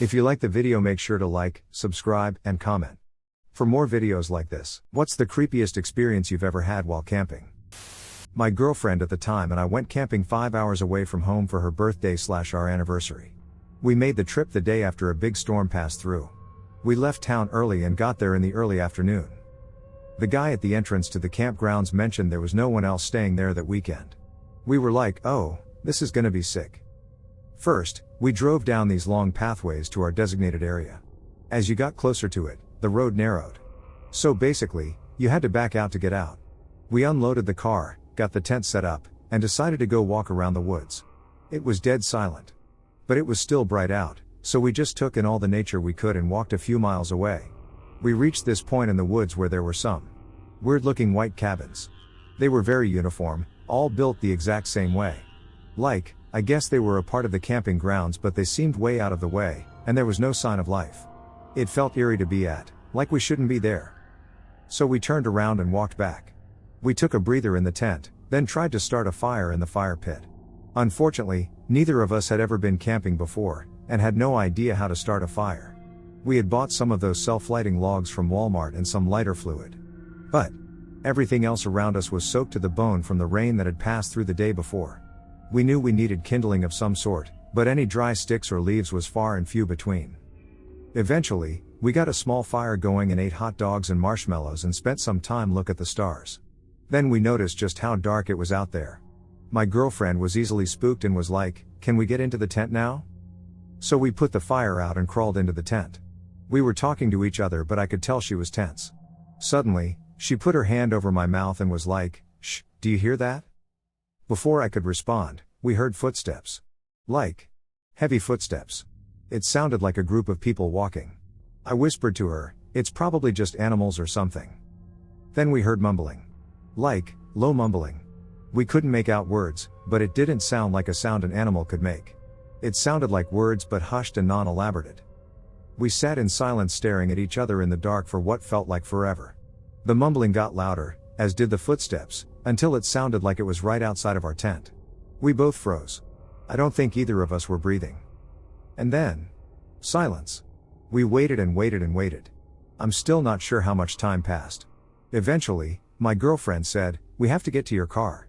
If you like the video, make sure to like, subscribe, and comment. For more videos like this. What's the creepiest experience you've ever had while camping? My girlfriend at the time and I went camping 5 hours away from home for her birthday/our anniversary. We made the trip the day after a big storm passed through. We left town early and got there in the early afternoon. The guy at the entrance to the campgrounds mentioned there was no one else staying there that weekend. We were like, oh, this is gonna be sick. First, we drove down these long pathways to our designated area. As you got closer to it, the road narrowed. So basically, you had to back out to get out. We unloaded the car, got the tent set up, and decided to go walk around the woods. It was dead silent. But it was still bright out, so we just took in all the nature we could and walked a few miles away. We reached this point in the woods where there were some weird-looking white cabins. They were very uniform, all built the exact same way. Like, I guess they were a part of the camping grounds, but they seemed way out of the way, and there was no sign of life. It felt eerie to be at, like we shouldn't be there. So we turned around and walked back. We took a breather in the tent, then tried to start a fire in the fire pit. Unfortunately, neither of us had ever been camping before, and had no idea how to start a fire. We had bought some of those self-lighting logs from Walmart and some lighter fluid. But everything else around us was soaked to the bone from the rain that had passed through the day before. We knew we needed kindling of some sort, but any dry sticks or leaves was far and few between. Eventually, we got a small fire going and ate hot dogs and marshmallows and spent some time looking at the stars. Then we noticed just how dark it was out there. My girlfriend was easily spooked and was like, "Can we get into the tent now?" So we put the fire out and crawled into the tent. We were talking to each other, but I could tell she was tense. Suddenly, she put her hand over my mouth and was like, "Shh, do you hear that?" Before I could respond, we heard footsteps. Like heavy footsteps. It sounded like a group of people walking. I whispered to her, "It's probably just animals or something." Then we heard mumbling. Like low mumbling. We couldn't make out words, but it didn't sound like a sound an animal could make. It sounded like words but hushed and non-elaborated. We sat in silence staring at each other in the dark for what felt like forever. The mumbling got louder, as did the footsteps, until it sounded like it was right outside of our tent. We both froze. I don't think either of us were breathing. And then, silence. We waited and waited and waited. I'm still not sure how much time passed. Eventually, my girlfriend said, "We have to get to your car."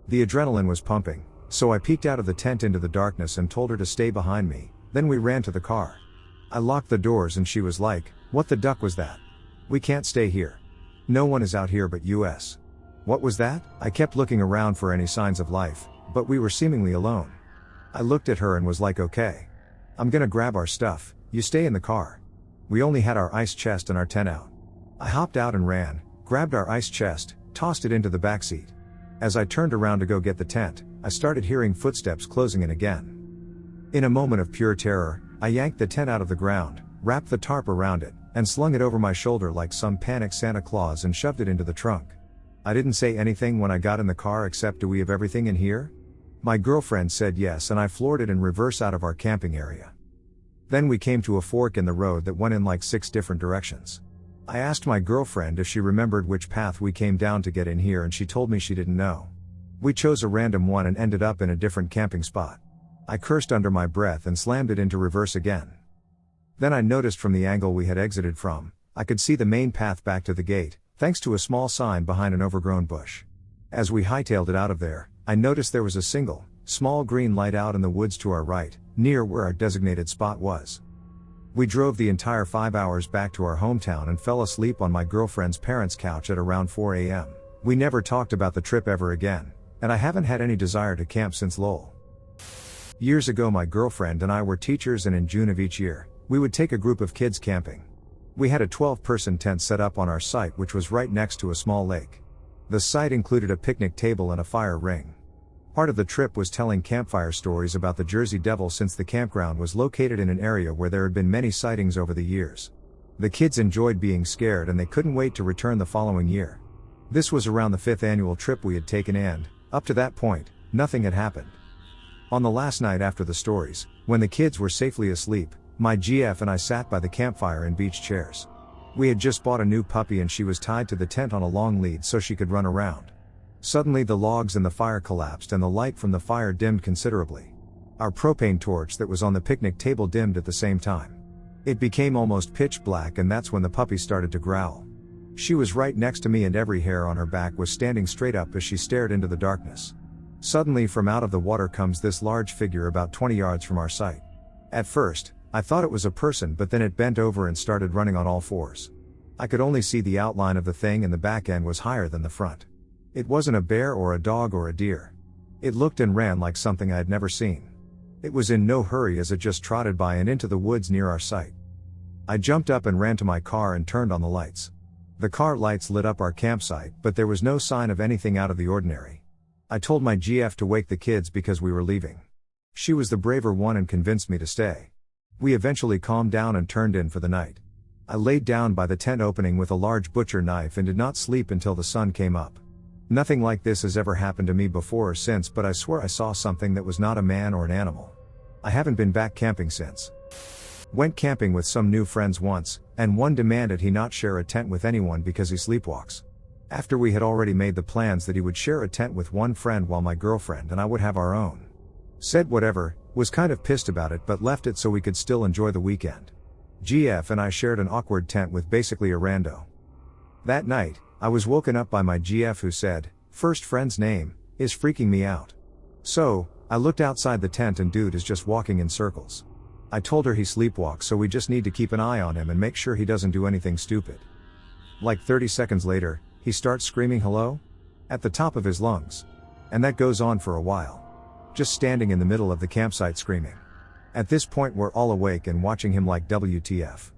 The adrenaline was pumping, so I peeked out of the tent into the darkness and told her to stay behind me, then we ran to the car. I locked the doors and she was like, "What the duck was that? We can't stay here. No one is out here but us." What was that? I kept looking around for any signs of life, but we were seemingly alone. I looked at her and was like, "Okay. I'm gonna grab our stuff, you stay in the car." We only had our ice chest and our tent out. I hopped out and ran, grabbed our ice chest, tossed it into the backseat. As I turned around to go get the tent, I started hearing footsteps closing in again. In a moment of pure terror, I yanked the tent out of the ground, wrapped the tarp around it, and slung it over my shoulder like some panicked Santa Claus and shoved it into the trunk. I didn't say anything when I got in the car except, "Do we have everything in here?" My girlfriend said yes, and I floored it in reverse out of our camping area. Then we came to a fork in the road that went in like 6 different directions. I asked my girlfriend if she remembered which path we came down to get in here, and she told me she didn't know. We chose a random one and ended up in a different camping spot. I cursed under my breath and slammed it into reverse again. Then I noticed from the angle we had exited from, I could see the main path back to the gate, thanks to a small sign behind an overgrown bush. As we hightailed it out of there, I noticed there was a single, small green light out in the woods to our right, near where our designated spot was. We drove the entire 5 hours back to our hometown and fell asleep on my girlfriend's parents' couch at around 4 a.m. We never talked about the trip ever again, and I haven't had any desire to camp since lol. Years ago my girlfriend and I were teachers, and in June of each year, we would take a group of kids camping. We had a 12-person tent set up on our site, which was right next to a small lake. The site included a picnic table and a fire ring. Part of the trip was telling campfire stories about the Jersey Devil, since the campground was located in an area where there had been many sightings over the years. The kids enjoyed being scared and they couldn't wait to return the following year. This was around the 5th annual trip we had taken, and, up to that point, nothing had happened. On the last night after the stories, when the kids were safely asleep, my GF and I sat by the campfire in beach chairs. We had just bought a new puppy and she was tied to the tent on a long lead so she could run around. Suddenly the logs in the fire collapsed and the light from the fire dimmed considerably. Our propane torch that was on the picnic table dimmed at the same time. It became almost pitch black, and that's when the puppy started to growl. She was right next to me and every hair on her back was standing straight up as she stared into the darkness. Suddenly from out of the water comes this large figure about 20 yards from our sight. At first, I thought it was a person, but then it bent over and started running on all fours. I could only see the outline of the thing, and the back end was higher than the front. It wasn't a bear or a dog or a deer. It looked and ran like something I had never seen. It was in no hurry as it just trotted by and into the woods near our site. I jumped up and ran to my car and turned on the lights. The car lights lit up our campsite, but there was no sign of anything out of the ordinary. I told my GF to wake the kids because we were leaving. She was the braver one and convinced me to stay. We eventually calmed down and turned in for the night. I laid down by the tent opening with a large butcher knife and did not sleep until the sun came up. Nothing like this has ever happened to me before or since, but I swear I saw something that was not a man or an animal. I haven't been back camping since. Went camping with some new friends once, and one demanded he not share a tent with anyone because he sleepwalks. After we had already made the plans that he would share a tent with one friend while my girlfriend and I would have our own. Said whatever, was kind of pissed about it but left it so we could still enjoy the weekend. GF and I shared an awkward tent with basically a rando. That night, I was woken up by my GF who said, "First friend's name is freaking me out." So, I looked outside the tent and dude is just walking in circles. I told her he sleepwalks, so we just need to keep an eye on him and make sure he doesn't do anything stupid. Like 30 seconds later, he starts screaming hello? At the top of his lungs. And that goes on for a while. Just standing in the middle of the campsite screaming. At this point we're all awake and watching him like WTF.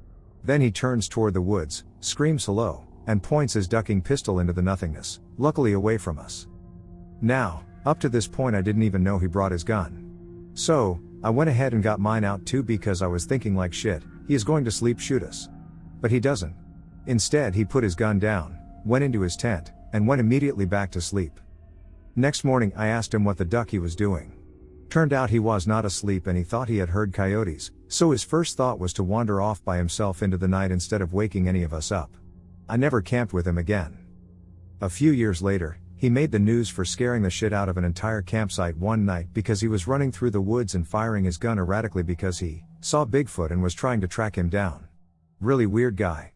Then he turns toward the woods, screams hello, and points his ducking pistol into the nothingness, luckily away from us. Now, up to this point I didn't even know he brought his gun. So, I went ahead and got mine out too because I was thinking like shit, he is going to sleep shoot us. But he doesn't. Instead he put his gun down, went into his tent, and went immediately back to sleep. Next morning I asked him what the duck he was doing. Turned out he was not asleep and he thought he had heard coyotes, so his first thought was to wander off by himself into the night instead of waking any of us up. I never camped with him again. A few years later, he made the news for scaring the shit out of an entire campsite one night because he was running through the woods and firing his gun erratically because he saw Bigfoot and was trying to track him down. Really weird guy.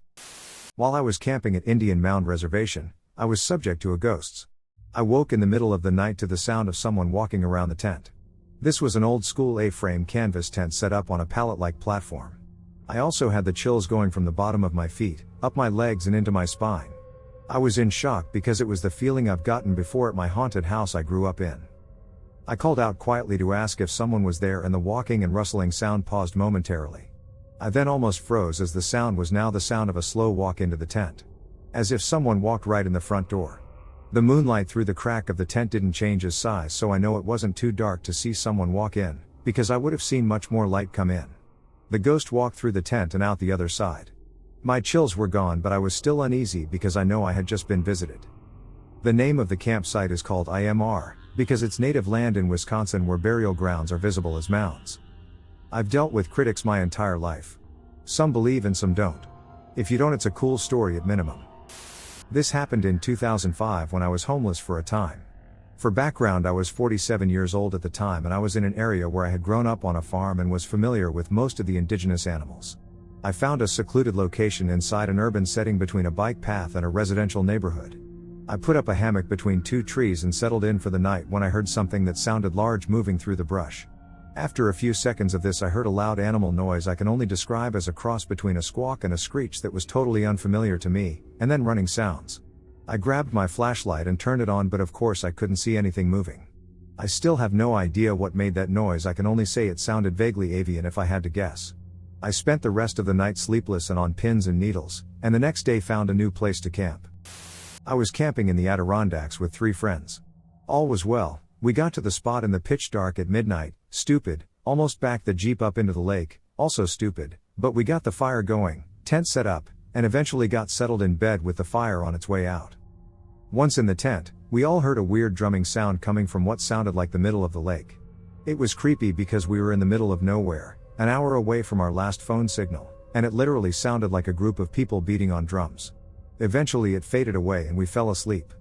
While I was camping at Indian Mound Reservation, I was subject to a ghosts. I woke in the middle of the night to the sound of someone walking around the tent. This was an old school A-frame canvas tent set up on a pallet-like platform. I also had the chills going from the bottom of my feet, up my legs and into my spine. I was in shock because it was the feeling I've gotten before at my haunted house I grew up in. I called out quietly to ask if someone was there and the walking and rustling sound paused momentarily. I then almost froze as the sound was now the sound of a slow walk into the tent. As if someone walked right in the front door. The moonlight through the crack of the tent didn't change its size, so I know it wasn't too dark to see someone walk in, because I would have seen much more light come in. The ghost walked through the tent and out the other side. My chills were gone, but I was still uneasy because I know I had just been visited. The name of the campsite is called IMR, because it's native land in Wisconsin where burial grounds are visible as mounds. I've dealt with critics my entire life. Some believe and some don't. If you don't, it's a cool story at minimum. This happened in 2005 when I was homeless for a time. For background, I was 47 years old at the time and I was in an area where I had grown up on a farm and was familiar with most of the indigenous animals. I found a secluded location inside an urban setting between a bike path and a residential neighborhood. I put up a hammock between two trees and settled in for the night when I heard something that sounded large moving through the brush. After a few seconds of this, I heard a loud animal noise I can only describe as a cross between a squawk and a screech that was totally unfamiliar to me, and then running sounds. I grabbed my flashlight and turned it on, but of course I couldn't see anything moving. I still have no idea what made that noise. I can only say it sounded vaguely avian if I had to guess. I spent the rest of the night sleepless and on pins and needles, and the next day found a new place to camp. I was camping in the Adirondacks with 3 friends. All was well. We got to the spot in the pitch dark at midnight, stupid, almost backed the Jeep up into the lake, also stupid, but we got the fire going, tent set up, and eventually got settled in bed with the fire on its way out. Once in the tent, we all heard a weird drumming sound coming from what sounded like the middle of the lake. It was creepy because we were in the middle of nowhere, an hour away from our last phone signal, and it literally sounded like a group of people beating on drums. Eventually it faded away and we fell asleep.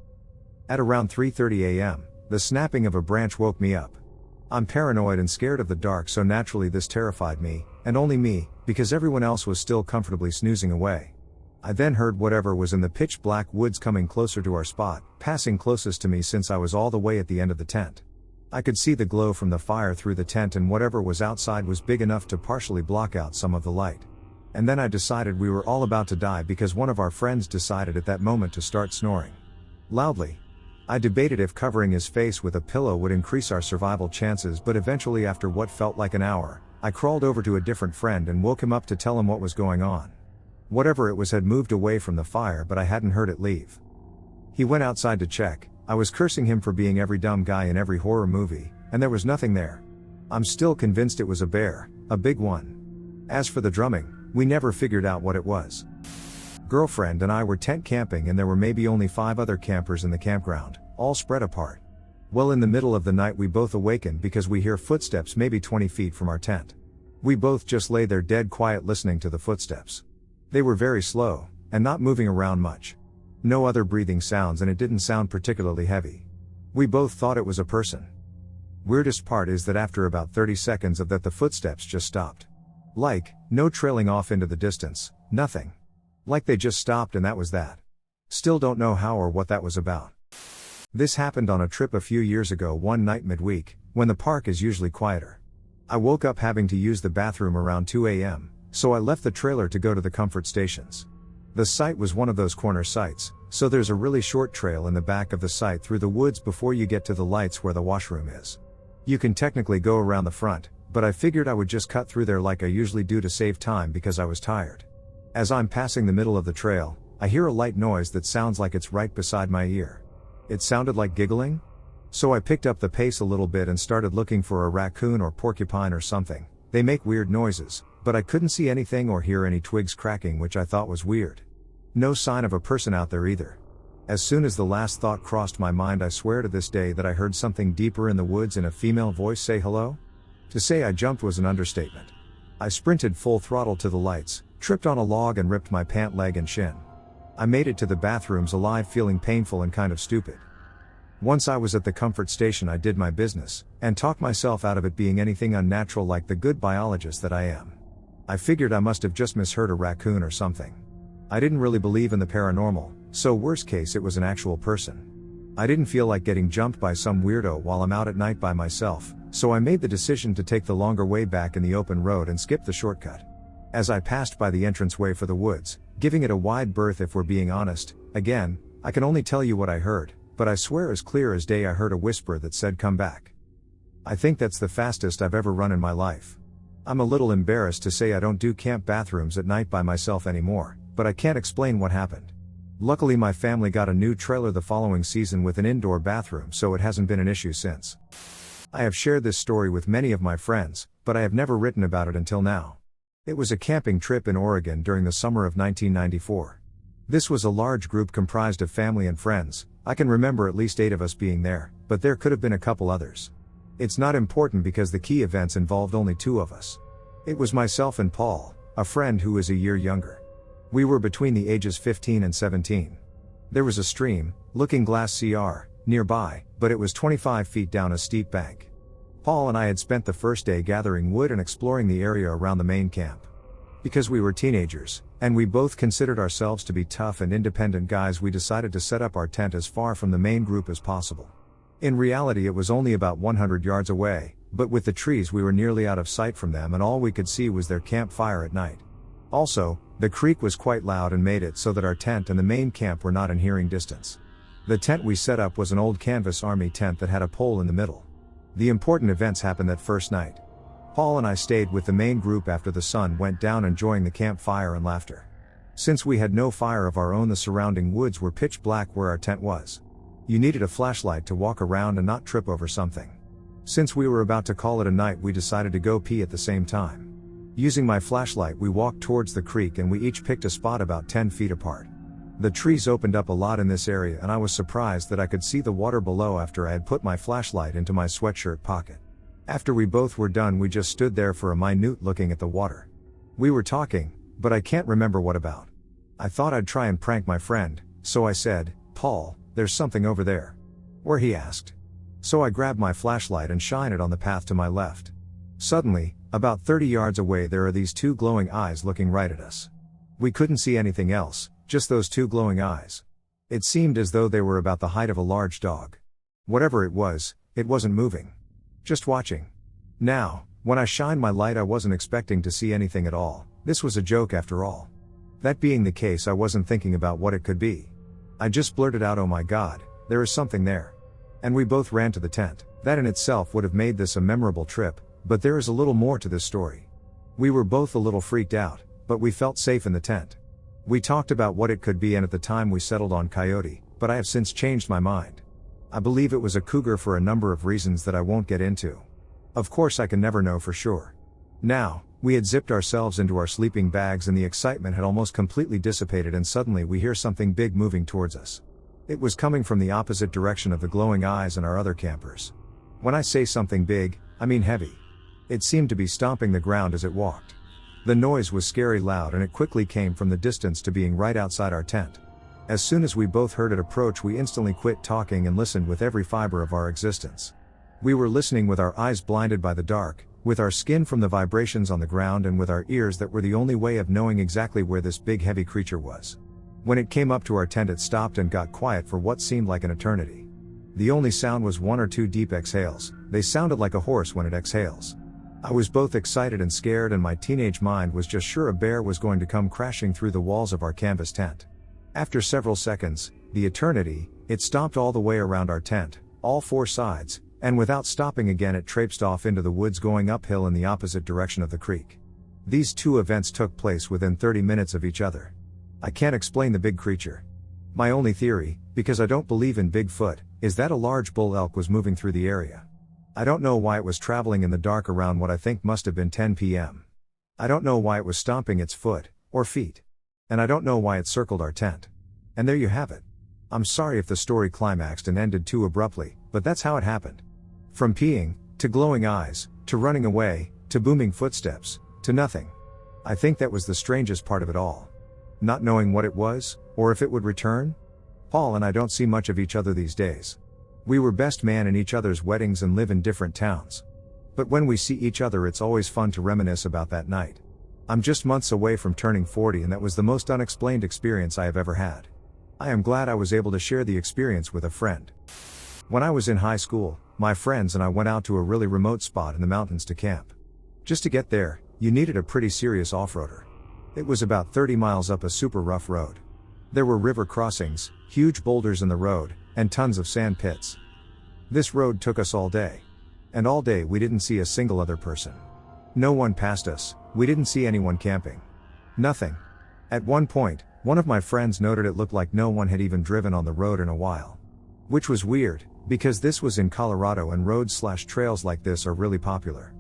At around 3:30 a.m., the snapping of a branch woke me up. I'm paranoid and scared of the dark, so naturally this terrified me, and only me, because everyone else was still comfortably snoozing away. I then heard whatever was in the pitch black woods coming closer to our spot, passing closest to me since I was all the way at the end of the tent. I could see the glow from the fire through the tent, and whatever was outside was big enough to partially block out some of the light. And then I decided we were all about to die because one of our friends decided at that moment to start snoring loudly. I debated if covering his face with a pillow would increase our survival chances, but eventually, after what felt like an hour, I crawled over to a different friend and woke him up to tell him what was going on. Whatever it was had moved away from the fire, but I hadn't heard it leave. He went outside to check. I was cursing him for being every dumb guy in every horror movie, and there was nothing there. I'm still convinced it was a bear, a big one. As for the drumming, we never figured out what it was. Girlfriend and I were tent camping, and there were maybe only 5 other campers in the campground, all spread apart. Well, in the middle of the night we both awakened because we hear footsteps maybe 20 feet from our tent. We both just lay there dead quiet listening to the footsteps. They were very slow, and not moving around much. No other breathing sounds, and it didn't sound particularly heavy. We both thought it was a person. Weirdest part is that after about 30 seconds of that, the footsteps just stopped. Like, no trailing off into the distance, nothing. Like they just stopped and that was that. Still don't know how or what that was about. This happened on a trip a few years ago one night midweek, when the park is usually quieter. I woke up having to use the bathroom around 2 a.m., so I left the trailer to go to the comfort stations. The site was one of those corner sites, so there's a really short trail in the back of the site through the woods before you get to the lights where the washroom is. You can technically go around the front, but I figured I would just cut through there like I usually do to save time because I was tired. As I'm passing the middle of the trail, I hear a light noise that sounds like it's right beside my ear. It sounded like giggling? So I picked up the pace a little bit and started looking for a raccoon or porcupine or something. They make weird noises, but I couldn't see anything or hear any twigs cracking, which I thought was weird. No sign of a person out there either. As soon as the last thought crossed my mind, I swear to this day that I heard something deeper in the woods in a female voice say hello. To say I jumped was an understatement. I sprinted full throttle to the lights, tripped on a log and ripped my pant leg and shin. I made it to the bathrooms alive, feeling painful and kind of stupid. Once I was at the comfort station, I did my business, and talked myself out of it being anything unnatural like the good biologist that I am. I figured I must have just misheard a raccoon or something. I didn't really believe in the paranormal, so worst case it was an actual person. I didn't feel like getting jumped by some weirdo while I'm out at night by myself, so I made the decision to take the longer way back in the open road and skip the shortcut. As I passed by the entranceway for the woods, giving it a wide berth if we're being honest, again, I can only tell you what I heard, but I swear as clear as day I heard a whisper that said come back. I think that's the fastest I've ever run in my life. I'm a little embarrassed to say I don't do camp bathrooms at night by myself anymore, but I can't explain what happened. Luckily my family got a new trailer the following season with an indoor bathroom, so it hasn't been an issue since. I have shared this story with many of my friends, but I have never written about it until now. It was a camping trip in Oregon during the summer of 1994. This was a large group comprised of family and friends. I can remember at least 8 of us being there, but there could have been a couple others. It's not important because the key events involved only 2 of us. It was myself and Paul, a friend who is a year younger. We were between the ages 15 and 17. There was a stream, Looking Glass CR, nearby, but it was 25 feet down a steep bank. Paul and I had spent the first day gathering wood and exploring the area around the main camp. Because we were teenagers, and we both considered ourselves to be tough and independent guys, we decided to set up our tent as far from the main group as possible. In reality it was only about 100 yards away, but with the trees we were nearly out of sight from them and all we could see was their campfire at night. Also, the creek was quite loud and made it so that our tent and the main camp were not in hearing distance. The tent we set up was an old canvas army tent that had a pole in the middle. The important events happened that first night. Paul and I stayed with the main group after the sun went down, enjoying the campfire and laughter. Since we had no fire of our own, the surrounding woods were pitch black where our tent was. You needed a flashlight to walk around and not trip over something. Since we were about to call it a night, we decided to go pee at the same time. Using my flashlight, we walked towards the creek and we each picked a spot about 10 feet apart. The trees opened up a lot in this area and I was surprised that I could see the water below after I had put my flashlight into my sweatshirt pocket. After we both were done, we just stood there for a minute looking at the water. We were talking, but I can't remember what about. I thought I'd try and prank my friend, so I said, "Paul, "There's something over there." "Where?" he asked. So I grabbed my flashlight and shine it on the path to my left. Suddenly, about 30 yards away there are these two glowing eyes looking right at us. We couldn't see anything else, just those two glowing eyes. It seemed as though they were about the height of a large dog. Whatever it wasn't moving. Just watching. Now, when I shined my light I wasn't expecting to see anything at all. This was a joke after all. That being the case, I wasn't thinking about what it could be. I just blurted out, "Oh my God, there is something there." And we both ran to the tent. That in itself would have made this a memorable trip, but there is a little more to this story. We were both a little freaked out, but we felt safe in the tent. We talked about what it could be, and at the time we settled on coyote, but I have since changed my mind. I believe it was a cougar for a number of reasons that I won't get into. Of course I can never know for sure. Now, we had zipped ourselves into our sleeping bags and the excitement had almost completely dissipated, and suddenly we hear something big moving towards us. It was coming from the opposite direction of the glowing eyes and our other campers. When I say something big, I mean heavy. It seemed to be stomping the ground as it walked. The noise was scary loud, and it quickly came from the distance to being right outside our tent. As soon as we both heard it approach, we instantly quit talking and listened with every fiber of our existence. We were listening with our eyes blinded by the dark, with our skin from the vibrations on the ground, and with our ears that were the only way of knowing exactly where this big heavy creature was. When it came up to our tent, it stopped and got quiet for what seemed like an eternity. The only sound was one or two deep exhales. They sounded like a horse when it exhales. I was both excited and scared, and my teenage mind was just sure a bear was going to come crashing through the walls of our canvas tent. After several seconds, the eternity, it stomped all the way around our tent, all four sides, and without stopping again it traipsed off into the woods, going uphill in the opposite direction of the creek. These two events took place within 30 minutes of each other. I can't explain the big creature. My only theory, because I don't believe in Bigfoot, is that a large bull elk was moving through the area. I don't know why it was traveling in the dark around what I think must have been 10 p.m. I don't know why it was stomping its foot, or feet. And I don't know why it circled our tent. And there you have it. I'm sorry if the story climaxed and ended too abruptly, but that's how it happened. From peeing, to glowing eyes, to running away, to booming footsteps, to nothing. I think that was the strangest part of it all. Not knowing what it was, or if it would return. Paul and I don't see much of each other these days. We were best man in each other's weddings and live in different towns. But when we see each other, it's always fun to reminisce about that night. I'm just months away from turning 40, and that was the most unexplained experience I have ever had. I am glad I was able to share the experience with a friend. When I was in high school, my friends and I went out to a really remote spot in the mountains to camp. Just to get there, you needed a pretty serious off-roader. It was about 30 miles up a super rough road. There were river crossings, huge boulders in the road, and tons of sand pits. This road took us all day. And all day we didn't see a single other person. No one passed us, we didn't see anyone camping. Nothing. At one point, one of my friends noted it looked like no one had even driven on the road in a while. Which was weird, because this was in Colorado and roads/trails like this are really popular.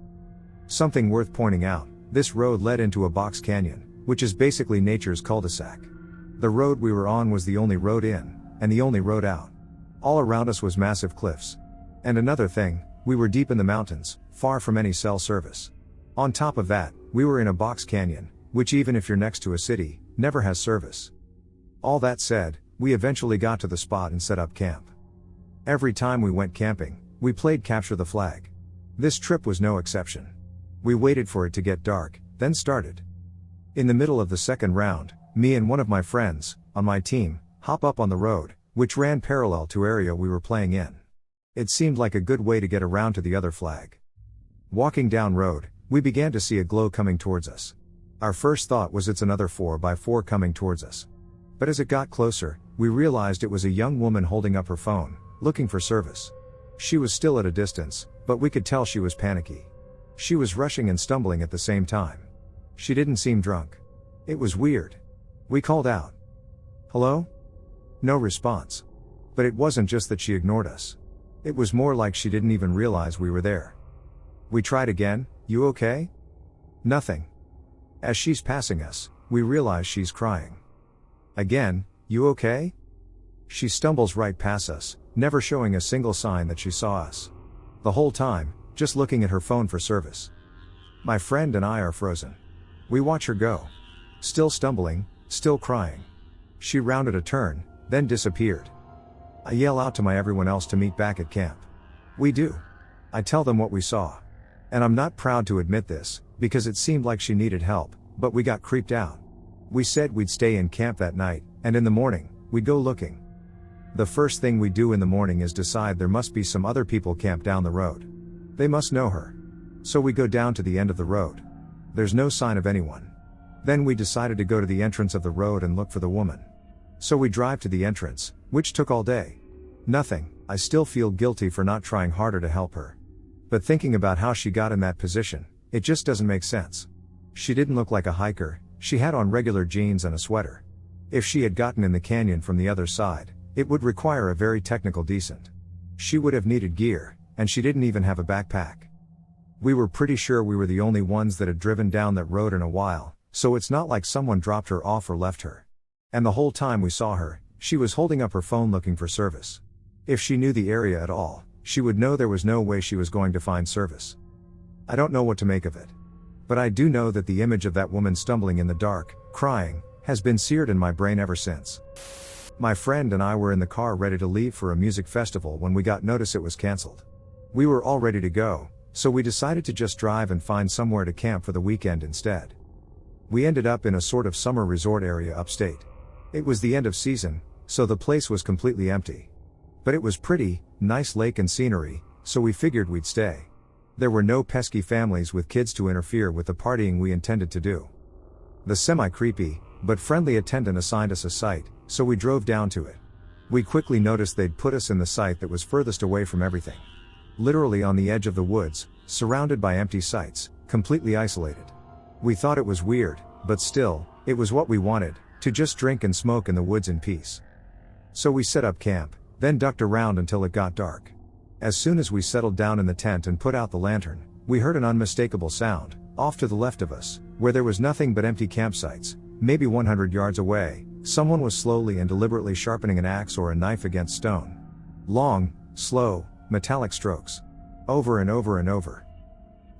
Something worth pointing out, this road led into a box canyon, which is basically nature's cul-de-sac. The road we were on was the only road in, and the only road out. All around us was massive cliffs. And another thing, we were deep in the mountains, far from any cell service. On top of that, we were in a box canyon, which even if you're next to a city, never has service. All that said, we eventually got to the spot and set up camp. Every time we went camping, we played capture the flag. This trip was no exception. We waited for it to get dark, then started. In the middle of the second round, me and one of my friends, on my team, hop up on the road, which ran parallel to area we were playing in. It seemed like a good way to get around to the other flag. Walking down road, we began to see a glow coming towards us. Our first thought was it's another 4x4 coming towards us. But as it got closer, we realized it was a young woman holding up her phone, looking for service. She was still at a distance, but we could tell she was panicky. She was rushing and stumbling at the same time. She didn't seem drunk. It was weird. We called out, "Hello?" No response. But it wasn't just that she ignored us. It was more like she didn't even realize we were there. We tried again, "You okay?" Nothing. As she's passing us, we realize she's crying. Again, "You okay?" She stumbles right past us, never showing a single sign that she saw us. The whole time, just looking at her phone for service. My friend and I are frozen. We watch her go. Still stumbling, still crying. She rounded a turn, then disappeared. I yell out to my everyone else to meet back at camp. We do. I tell them what we saw. And I'm not proud to admit this, because it seemed like she needed help, but we got creeped out. We said we'd stay in camp that night, and in the morning, we'd go looking. The first thing we do in the morning is decide there must be some other people camped down the road. They must know her. So we go down to the end of the road. There's no sign of anyone. Then we decided to go to the entrance of the road and look for the woman. So we drive to the entrance, which took all day. Nothing. I still feel guilty for not trying harder to help her. But thinking about how she got in that position, it just doesn't make sense. She didn't look like a hiker, she had on regular jeans and a sweater. If she had gotten in the canyon from the other side, it would require a very technical descent. She would have needed gear, and she didn't even have a backpack. We were pretty sure we were the only ones that had driven down that road in a while, so it's not like someone dropped her off or left her. And the whole time we saw her, she was holding up her phone looking for service. If she knew the area at all, she would know there was no way she was going to find service. I don't know what to make of it. But I do know that the image of that woman stumbling in the dark, crying, has been seared in my brain ever since. My friend and I were in the car ready to leave for a music festival when we got notice it was cancelled. We were all ready to go, so we decided to just drive and find somewhere to camp for the weekend instead. We ended up in a sort of summer resort area upstate. It was the end of season, so the place was completely empty. But it was pretty, nice lake and scenery, so we figured we'd stay. There were no pesky families with kids to interfere with the partying we intended to do. The semi-creepy, but friendly attendant assigned us a site, so we drove down to it. We quickly noticed they'd put us in the site that was furthest away from everything. Literally on the edge of the woods, surrounded by empty sites, completely isolated. We thought it was weird, but still, it was what we wanted, to just drink and smoke in the woods in peace. So we set up camp, then ducked around until it got dark. As soon as we settled down in the tent and put out the lantern, we heard an unmistakable sound, off to the left of us, where there was nothing but empty campsites. Maybe 100 yards away, someone was slowly and deliberately sharpening an axe or a knife against stone. Long, slow, metallic strokes. Over and over and over.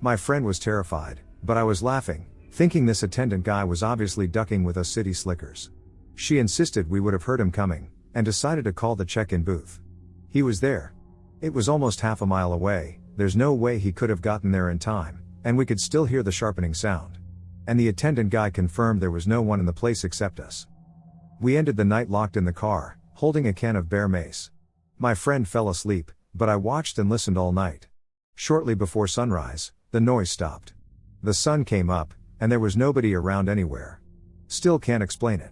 My friend was terrified, but I was laughing, thinking this attendant guy was obviously ducking with us city slickers. She insisted we would have heard him coming, and decided to call the check-in booth. He was there. It was almost half a mile away, there's no way he could have gotten there in time, and we could still hear the sharpening sound. And the attendant guy confirmed there was no one in the place except us. We ended the night locked in the car, holding a can of bear mace. My friend fell asleep, but I watched and listened all night. Shortly before sunrise, the noise stopped. The sun came up, and there was nobody around anywhere. Still can't explain it.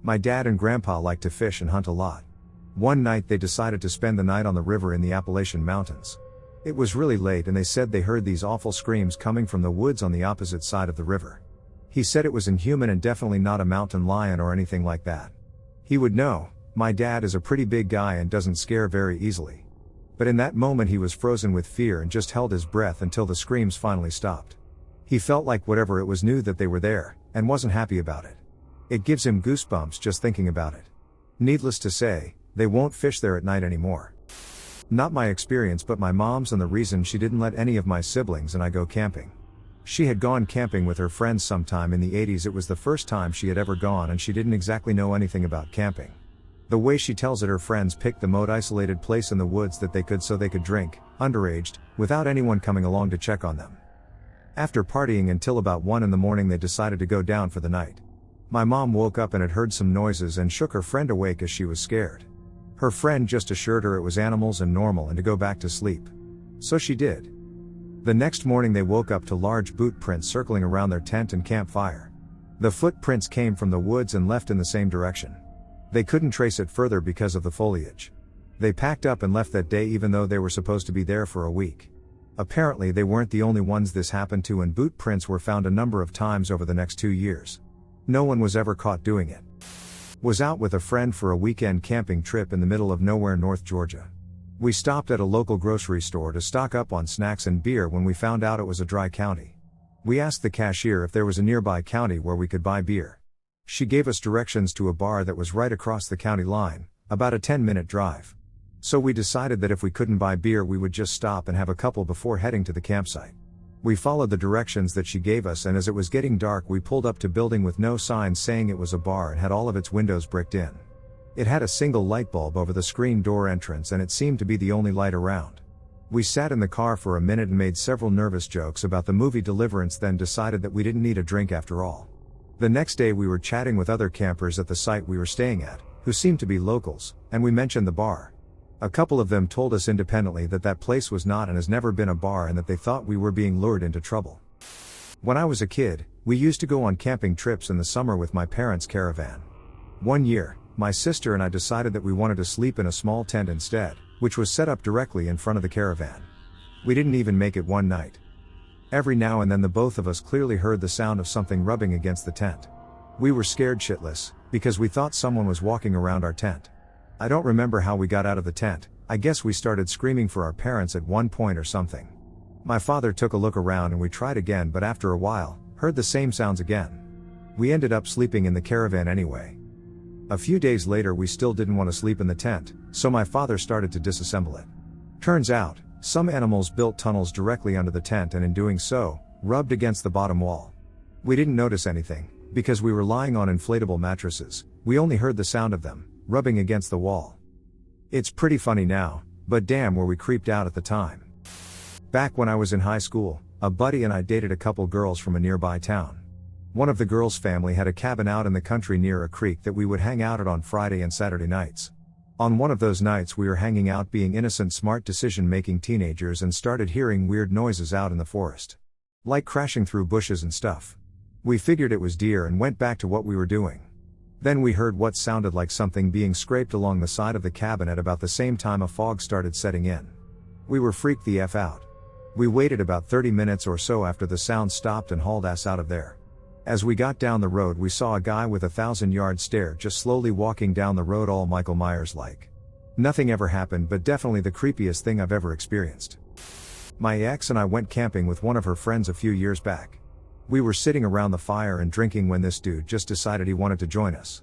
My dad and grandpa like to fish and hunt a lot. One night they decided to spend the night on the river in the Appalachian mountains. It was really late and they said they heard these awful screams coming from the woods on the opposite side of the river. He said it was inhuman and definitely not a mountain lion or anything like that. He would know, my dad is a pretty big guy and doesn't scare very easily. But in that moment he was frozen with fear and just held his breath until the screams finally stopped. He felt like whatever it was knew that they were there, and wasn't happy about it. It gives him goosebumps just thinking about it. Needless to say, they won't fish there at night anymore. Not my experience but my mom's and the reason she didn't let any of my siblings and I go camping. She had gone camping with her friends sometime in the 80s. It was the first time she had ever gone and she didn't exactly know anything about camping. The way she tells it, her friends picked the most isolated place in the woods that they could so they could drink, underaged, without anyone coming along to check on them. After partying until about 1 in the morning they decided to go down for the night. My mom woke up and had heard some noises and shook her friend awake as she was scared. Her friend just assured her it was animals and normal and to go back to sleep. So she did. The next morning they woke up to large boot prints circling around their tent and campfire. The footprints came from the woods and left in the same direction. They couldn't trace it further because of the foliage. They packed up and left that day even though they were supposed to be there for a week. Apparently they weren't the only ones this happened to, and boot prints were found a number of times over the next 2 years. No one was ever caught doing it. Was out with a friend for a weekend camping trip in the middle of nowhere, North Georgia. We stopped at a local grocery store to stock up on snacks and beer when we found out it was a dry county. We asked the cashier if there was a nearby county where we could buy beer. She gave us directions to a bar that was right across the county line, about a 10-minute drive. So we decided that if we couldn't buy beer we would just stop and have a couple before heading to the campsite. We followed the directions that she gave us, and as it was getting dark we pulled up to a building with no signs saying it was a bar and had all of its windows bricked in. It had a single light bulb over the screen door entrance and it seemed to be the only light around. We sat in the car for a minute and made several nervous jokes about the movie Deliverance, then decided that we didn't need a drink after all. The next day we were chatting with other campers at the site we were staying at, who seemed to be locals, and we mentioned the bar. A couple of them told us independently that that place was not and has never been a bar and that they thought we were being lured into trouble. When I was a kid, we used to go on camping trips in the summer with my parents' caravan. One year, my sister and I decided that we wanted to sleep in a small tent instead, which was set up directly in front of the caravan. We didn't even make it one night. Every now and then the both of us clearly heard the sound of something rubbing against the tent. We were scared shitless, because we thought someone was walking around our tent. I don't remember how we got out of the tent. I guess we started screaming for our parents at one point or something. My father took a look around and we tried again, but after a while, heard the same sounds again. We ended up sleeping in the caravan anyway. A few days later we still didn't want to sleep in the tent, so my father started to disassemble it. Turns out, some animals built tunnels directly under the tent and in doing so, rubbed against the bottom wall. We didn't notice anything, because we were lying on inflatable mattresses. We only heard the sound of them, rubbing against the wall. It's pretty funny now, but damn were we creeped out at the time. Back when I was in high school, a buddy and I dated a couple girls from a nearby town. One of the girls' family had a cabin out in the country near a creek that we would hang out at on Friday and Saturday nights. On one of those nights we were hanging out being innocent, smart decision-making teenagers and started hearing weird noises out in the forest. Like crashing through bushes and stuff. We figured it was deer and went back to what we were doing. Then we heard what sounded like something being scraped along the side of the cabin at about the same time a fog started setting in. We were freaked the F out. We waited about 30 minutes or so after the sound stopped and hauled ass out of there. As we got down the road we saw a guy with a 1,000-yard stare just slowly walking down the road, all Michael Myers-like. Nothing ever happened, but definitely the creepiest thing I've ever experienced. My ex and I went camping with one of her friends a few years back. We were sitting around the fire and drinking when this dude just decided he wanted to join us.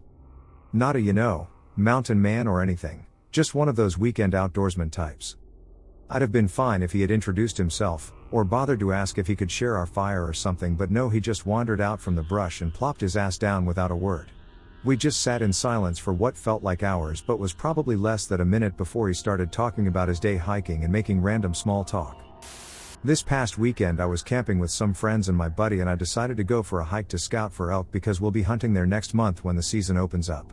Not a, mountain man or anything, just one of those weekend outdoorsman types. I'd have been fine if he had introduced himself, or bothered to ask if he could share our fire or something, but no, he just wandered out from the brush and plopped his ass down without a word. We just sat in silence for what felt like hours but was probably less than a minute before he started talking about his day hiking and making random small talk. This past weekend I was camping with some friends and my buddy and I decided to go for a hike to scout for elk because we'll be hunting there next month when the season opens up.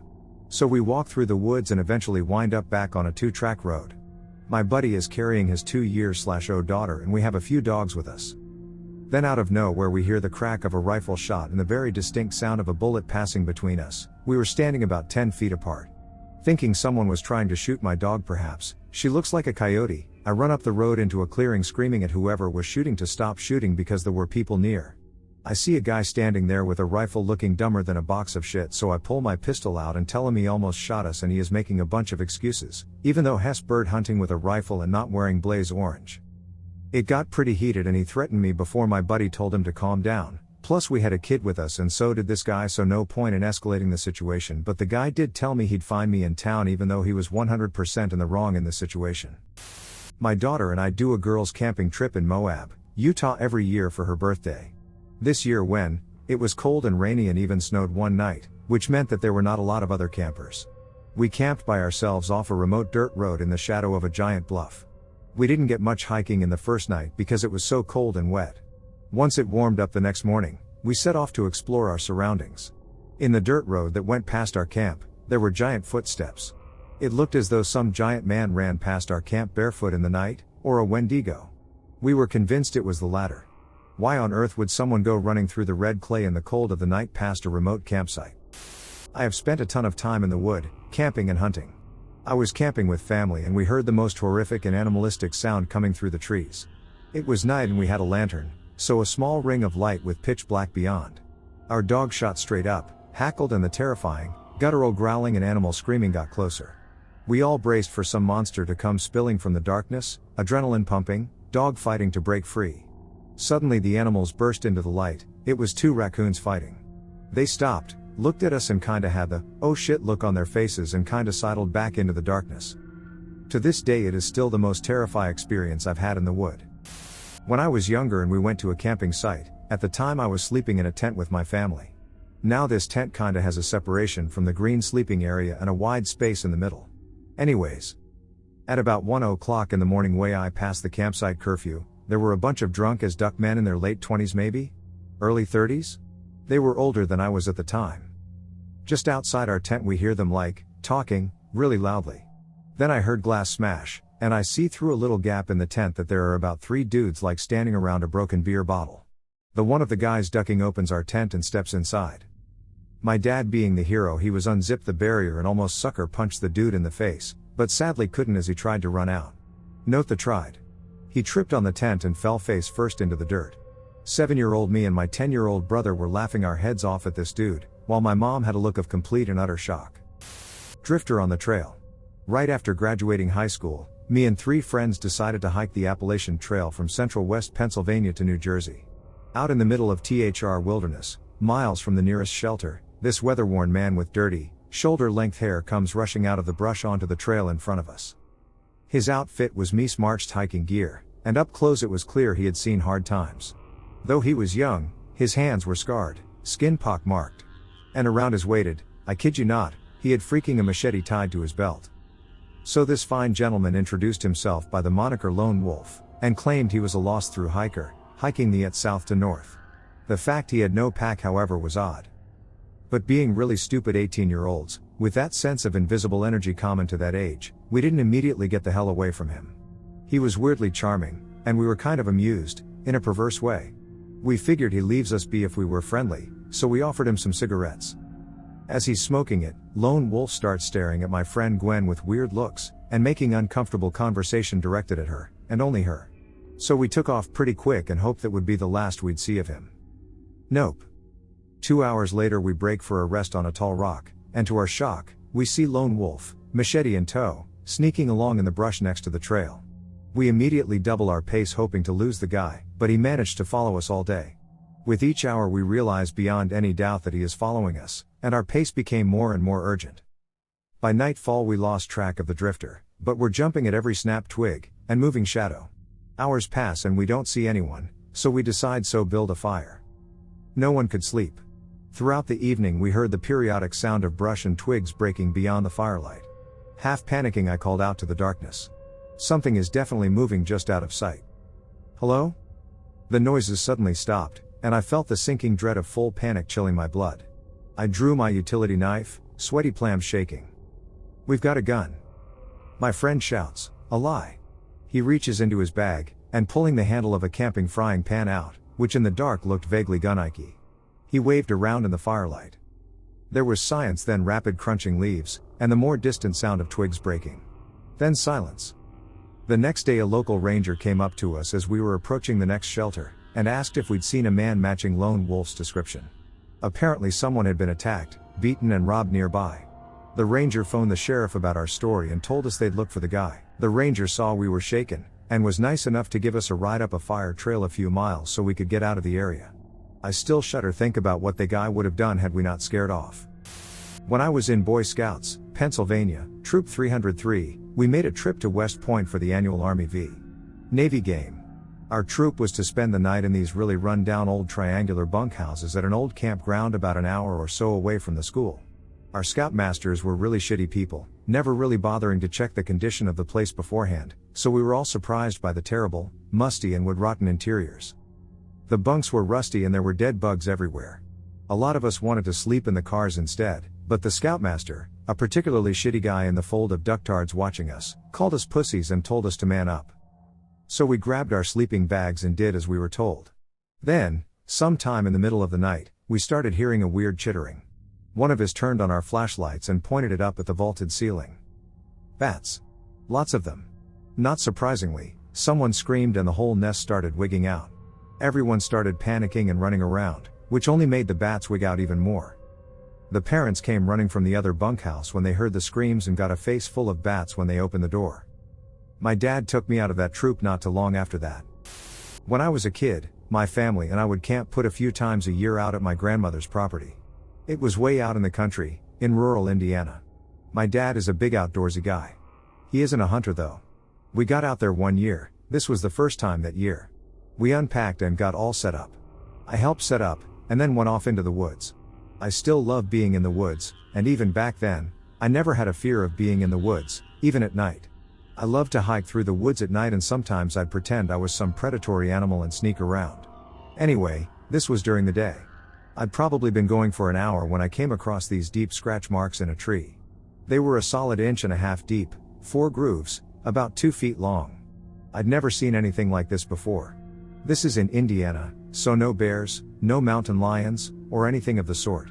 So we walk through the woods and eventually wind up back on a 2-track road. My buddy is carrying his 2-year-old daughter and we have a few dogs with us. Then out of nowhere we hear the crack of a rifle shot and the very distinct sound of a bullet passing between us. We were standing about 10 feet apart. Thinking someone was trying to shoot my dog perhaps. She looks like a coyote. I run up the road into a clearing screaming at whoever was shooting to stop shooting because there were people near. I see a guy standing there with a rifle looking dumber than a box of shit, so I pull my pistol out and tell him he almost shot us and he is making a bunch of excuses, even though he's bird hunting with a rifle and not wearing blaze orange. It got pretty heated and he threatened me before my buddy told him to calm down, plus we had a kid with us and so did this guy, so no point in escalating the situation, but the guy did tell me he'd find me in town even though he was 100% in the wrong in this situation. My daughter and I do a girls' camping trip in Moab, Utah every year for her birthday. This year when it was cold and rainy and even snowed one night, which meant that there were not a lot of other campers. We camped by ourselves off a remote dirt road in the shadow of a giant bluff. We didn't get much hiking in the first night because it was so cold and wet. Once it warmed up the next morning, we set off to explore our surroundings. In the dirt road that went past our camp, there were giant footsteps. It looked as though some giant man ran past our camp barefoot in the night, or a Wendigo. We were convinced it was the latter. Why on earth would someone go running through the red clay in the cold of the night past a remote campsite? I have spent a ton of time in the wood, camping and hunting. I was camping with family and we heard the most horrific and animalistic sound coming through the trees. It was night and we had a lantern, so a small ring of light with pitch black beyond. Our dog shot straight up, hackled, and the terrifying, guttural growling and animal screaming got closer. We all braced for some monster to come spilling from the darkness, adrenaline pumping, dog fighting to break free. Suddenly the animals burst into the light. It was 2 raccoons fighting. They stopped, looked at us and kinda had the, oh shit look on their faces and kinda sidled back into the darkness. To this day it is still the most terrifying experience I've had in the wood. When I was younger and we went to a camping site, at the time I was sleeping in a tent with my family. Now this tent kinda has a separation from the green sleeping area and a wide space in the middle. Anyways. At about 1 o'clock in the morning way I passed the campsite curfew, there were a bunch of drunk as duck men in their late 20s maybe? Early 30s? They were older than I was at the time. Just outside our tent we hear them talking, really loudly. Then I heard glass smash, and I see through a little gap in the tent that there are about 3 dudes standing around a broken beer bottle. The one of the guys ducking opens our tent and steps inside. My dad being the hero, he was unzipped the barrier and almost sucker punched the dude in the face, but sadly couldn't as he tried to run out. Note the tried. He tripped on the tent and fell face first into the dirt. 7-year-old me and my 10-year-old brother were laughing our heads off at this dude, while my mom had a look of complete and utter shock. Drifter on the trail. Right after graduating high school, me and 3 friends decided to hike the Appalachian Trail from central West Pennsylvania to New Jersey. Out in the middle of THR wilderness, miles from the nearest shelter, this weather-worn man with dirty, shoulder-length hair comes rushing out of the brush onto the trail in front of us. His outfit was meat-marched hiking gear, and up close it was clear he had seen hard times. Though he was young, his hands were scarred, skin pock-marked. And around his waist, I kid you not, he had freaking a machete tied to his belt. So this fine gentleman introduced himself by the moniker Lone Wolf, and claimed he was a lost-through hiker, hiking the south to north. The fact he had no pack however was odd. But being really stupid 18-year-olds, with that sense of invisible energy common to that age, we didn't immediately get the hell away from him. He was weirdly charming, and we were kind of amused, in a perverse way. We figured he leaves us be if we were friendly, so we offered him some cigarettes. As he's smoking it, Lone Wolf starts staring at my friend Gwen with weird looks, and making uncomfortable conversation directed at her, and only her. So we took off pretty quick and hoped that would be the last we'd see of him. Nope. 2 hours later we break for a rest on a tall rock, and to our shock, we see Lone Wolf, machete in tow, sneaking along in the brush next to the trail. We immediately double our pace hoping to lose the guy, but he managed to follow us all day. With each hour we realize beyond any doubt that he is following us, and our pace became more and more urgent. By nightfall we lost track of the drifter, but we're jumping at every snapped twig, and moving shadow. Hours pass and we don't see anyone, so we decide to build a fire. No one could sleep. Throughout the evening we heard the periodic sound of brush and twigs breaking beyond the firelight. Half panicking I called out to the darkness. Something is definitely moving just out of sight. Hello? The noises suddenly stopped, and I felt the sinking dread of full panic chilling my blood. I drew my utility knife, sweaty palms shaking. We've got a gun. My friend shouts, a lie. He reaches into his bag, and pulling the handle of a camping frying pan out, which in the dark looked vaguely gun-ikey. He waved around in the firelight. There was silence, then rapid crunching leaves, and the more distant sound of twigs breaking. Then silence. The next day a local ranger came up to us as we were approaching the next shelter, and asked if we'd seen a man matching Lone Wolf's description. Apparently someone had been attacked, beaten and robbed nearby. The ranger phoned the sheriff about our story and told us they'd look for the guy. The ranger saw we were shaken, and was nice enough to give us a ride up a fire trail a few miles so we could get out of the area. I still shudder think about what the guy would have done had we not scared off. When I was in Boy Scouts, Pennsylvania, Troop 303, we made a trip to West Point for the annual Army v. Navy game. Our troop was to spend the night in these really run-down old triangular bunkhouses at an old campground about an hour or so away from the school. Our scoutmasters were really shitty people, never really bothering to check the condition of the place beforehand, so we were all surprised by the terrible, musty and wood-rotten interiors. The bunks were rusty and there were dead bugs everywhere. A lot of us wanted to sleep in the cars instead, but the scoutmaster, a particularly shitty guy in the fold of ducktards watching us, called us pussies and told us to man up. So we grabbed our sleeping bags and did as we were told. Then, sometime in the middle of the night, we started hearing a weird chittering. One of us turned on our flashlights and pointed it up at the vaulted ceiling. Bats. Lots of them. Not surprisingly, someone screamed and the whole nest started wigging out. Everyone started panicking and running around, which only made the bats wig out even more. The parents came running from the other bunkhouse when they heard the screams and got a face full of bats when they opened the door. My dad took me out of that troop not too long after that. When I was a kid, my family and I would camp put a few times a year out at my grandmother's property. It was way out in the country, in rural Indiana. My dad is a big outdoorsy guy. He isn't a hunter though. We got out there one year, this was the first time that year. We unpacked and got all set up. I helped set up, and then went off into the woods. I still love being in the woods, and even back then, I never had a fear of being in the woods, even at night. I loved to hike through the woods at night, and sometimes I'd pretend I was some predatory animal and sneak around. Anyway, this was during the day. I'd probably been going for an hour when I came across these deep scratch marks in a tree. They were a solid 1.5 inches deep, 4 grooves, about 2 feet long. I'd never seen anything like this before. This is in Indiana, so no bears, no mountain lions, or anything of the sort.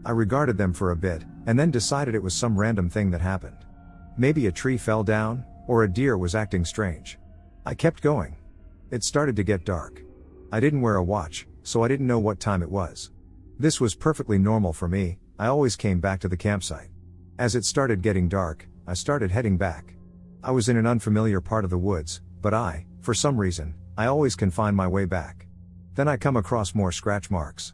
I regarded them for a bit, and then decided it was some random thing that happened. Maybe a tree fell down, or a deer was acting strange. I kept going. It started to get dark. I didn't wear a watch, so I didn't know what time it was. This was perfectly normal for me. I always came back to the campsite. As it started getting dark, I started heading back. I was in an unfamiliar part of the woods, but for some reason, I always can find my way back. Then I come across more scratch marks.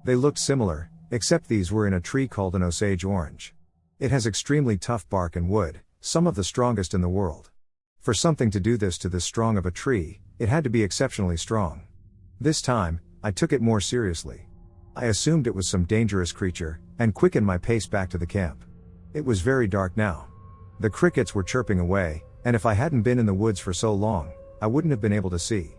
They looked similar, except these were in a tree called an Osage orange. It has extremely tough bark and wood, some of the strongest in the world. For something to do this to this strong of a tree, it had to be exceptionally strong. This time, I took it more seriously. I assumed it was some dangerous creature, and quickened my pace back to the camp. It was very dark now. The crickets were chirping away, and if I hadn't been in the woods for so long, I wouldn't have been able to see.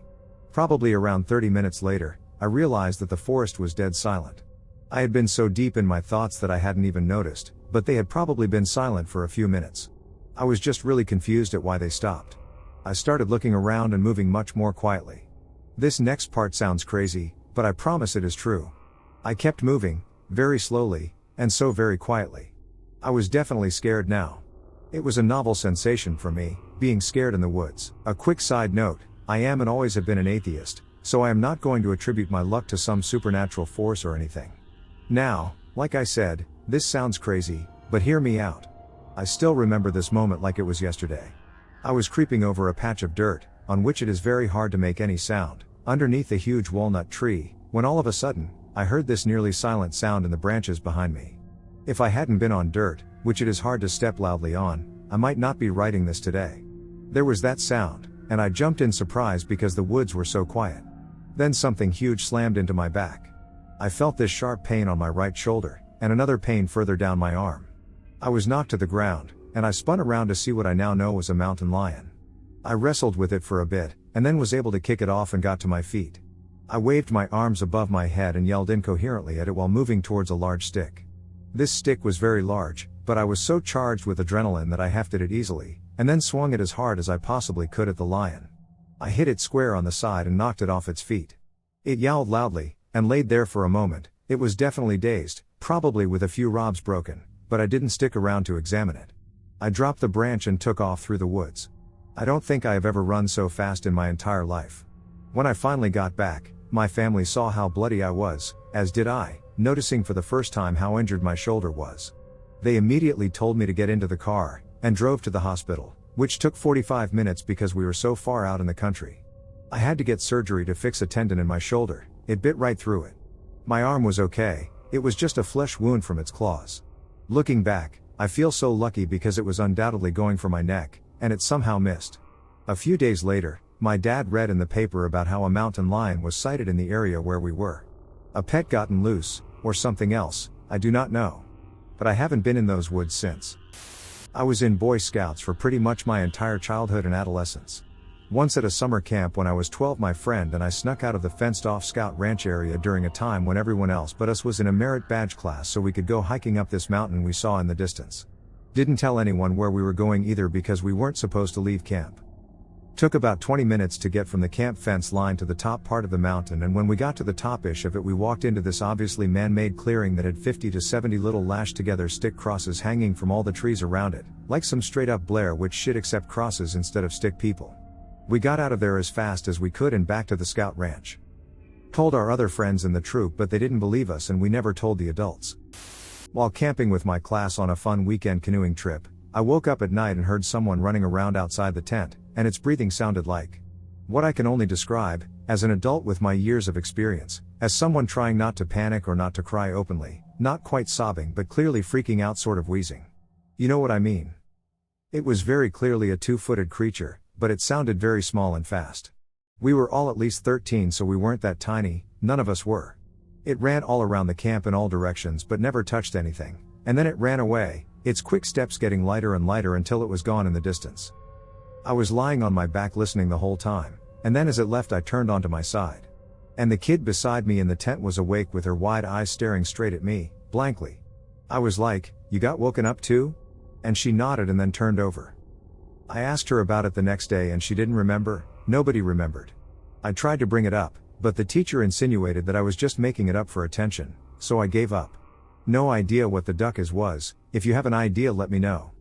Probably around 30 minutes later, I realized that the forest was dead silent. I had been so deep in my thoughts that I hadn't even noticed, but they had probably been silent for a few minutes. I was just really confused at why they stopped. I started looking around and moving much more quietly. This next part sounds crazy, but I promise it is true. I kept moving, very slowly, and so very quietly. I was definitely scared now. It was a novel sensation for me, being scared in the woods. A quick side note, I am and always have been an atheist, so I am not going to attribute my luck to some supernatural force or anything. Now, like I said, this sounds crazy, but hear me out. I still remember this moment like it was yesterday. I was creeping over a patch of dirt, on which it is very hard to make any sound, underneath a huge walnut tree, when all of a sudden, I heard this nearly silent sound in the branches behind me. If I hadn't been on dirt, which it is hard to step loudly on, I might not be writing this today. There was that sound, and I jumped in surprise because the woods were so quiet. Then something huge slammed into my back. I felt this sharp pain on my right shoulder, and another pain further down my arm. I was knocked to the ground, and I spun around to see what I now know was a mountain lion. I wrestled with it for a bit, and then was able to kick it off and got to my feet. I waved my arms above my head and yelled incoherently at it while moving towards a large stick. This stick was very large, but I was so charged with adrenaline that I hefted it easily, and then swung it as hard as I possibly could at the lion. I hit it square on the side and knocked it off its feet. It yowled loudly, and laid there for a moment. It was definitely dazed, probably with a few ribs broken, but I didn't stick around to examine it. I dropped the branch and took off through the woods. I don't think I have ever run so fast in my entire life. When I finally got back, my family saw how bloody I was, as did I, noticing for the first time how injured my shoulder was. They immediately told me to get into the car, and drove to the hospital, which took 45 minutes because we were so far out in the country. I had to get surgery to fix a tendon in my shoulder. It bit right through it. My arm was okay, it was just a flesh wound from its claws. Looking back, I feel so lucky because it was undoubtedly going for my neck, and it somehow missed. A few days later, my dad read in the paper about how a mountain lion was sighted in the area where we were. A pet gotten loose, or something else, I do not know. But I haven't been in those woods since. I was in Boy Scouts for pretty much my entire childhood and adolescence. Once at a summer camp when I was 12, my friend and I snuck out of the fenced-off scout ranch area during a time when everyone else but us was in a merit badge class so we could go hiking up this mountain we saw in the distance. Didn't tell anyone where we were going either because we weren't supposed to leave camp. Took about 20 minutes to get from the camp fence line to the top part of the mountain, and when we got to the top-ish of it we walked into this obviously man-made clearing that had 50 to 70 little lashed-together stick crosses hanging from all the trees around it, like some straight-up Blair Witch shit except crosses instead of stick people. We got out of there as fast as we could and back to the scout ranch. Told our other friends in the troop, but they didn't believe us and we never told the adults. While camping with my class on a fun weekend canoeing trip, I woke up at night and heard someone running around outside the tent, and its breathing sounded like what I can only describe, as an adult with my years of experience, as someone trying not to panic or not to cry openly, not quite sobbing but clearly freaking out, sort of wheezing. You know what I mean? It was very clearly a 2-footed creature, but it sounded very small and fast. We were all at least 13, so we weren't that tiny, none of us were. It ran all around the camp in all directions but never touched anything, and then it ran away, its quick steps getting lighter and lighter until it was gone in the distance. I was lying on my back listening the whole time, and then as it left I turned onto my side. And the kid beside me in the tent was awake with her wide eyes staring straight at me, blankly. I was like, "You got woken up too?" And she nodded and then turned over. I asked her about it the next day and she didn't remember. Nobody remembered. I tried to bring it up, but the teacher insinuated that I was just making it up for attention, so I gave up. No idea what the duck is was. If you have an idea, let me know.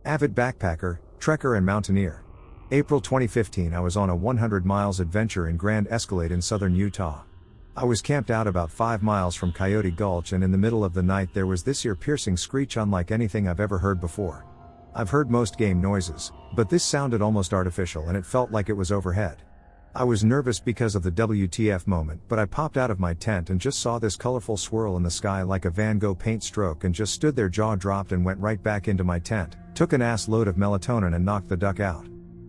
Avid backpacker, trekker and mountaineer. April 2015. I was on a 100 miles adventure in Grand Escalade in southern Utah. I was camped out about 5 miles from Coyote Gulch, and in the middle of the night there was this ear-piercing screech unlike anything I've ever heard before. I've heard most game noises, but this sounded almost artificial and it felt like it was overhead. I was nervous because of the WTF moment, but I popped out of my tent and just saw this colorful swirl in the sky like a Van Gogh paint stroke and just stood there, jaw dropped, and went right back into my tent, took an ass load of melatonin and knocked the duck out.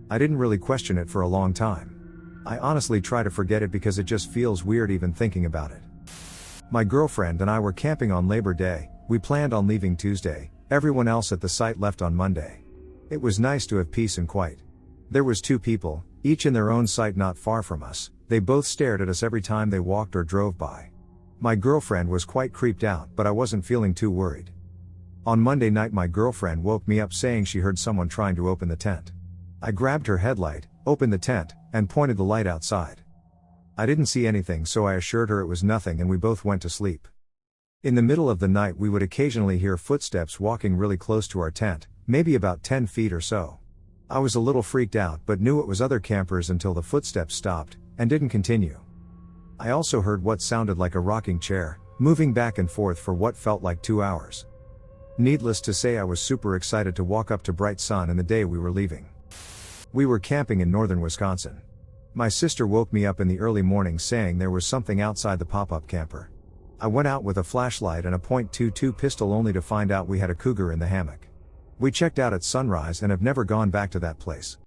I didn't really question it for a long time. I honestly try to forget it because it just feels weird even thinking about it. My girlfriend and I were camping on Labor Day. We planned on leaving Tuesday. Everyone else at the site left on Monday. It was nice to have peace and quiet. There was 2 people, each in their own site not far from us. They both stared at us every time they walked or drove by. My girlfriend was quite creeped out, but I wasn't feeling too worried. On Monday night my girlfriend woke me up saying she heard someone trying to open the tent. I grabbed her headlight, opened the tent, and pointed the light outside. I didn't see anything, so I assured her it was nothing and we both went to sleep. In the middle of the night we would occasionally hear footsteps walking really close to our tent, maybe about 10 feet or so. I was a little freaked out but knew it was other campers until the footsteps stopped, and didn't continue. I also heard what sounded like a rocking chair, moving back and forth for what felt like 2 hours. Needless to say I was super excited to walk up to bright sun and the day we were leaving. We were camping in northern Wisconsin. My sister woke me up in the early morning saying there was something outside the pop-up camper. I went out with a flashlight and a .22 pistol only to find out we had a cougar in the hammock. We checked out at sunrise and have never gone back to that place.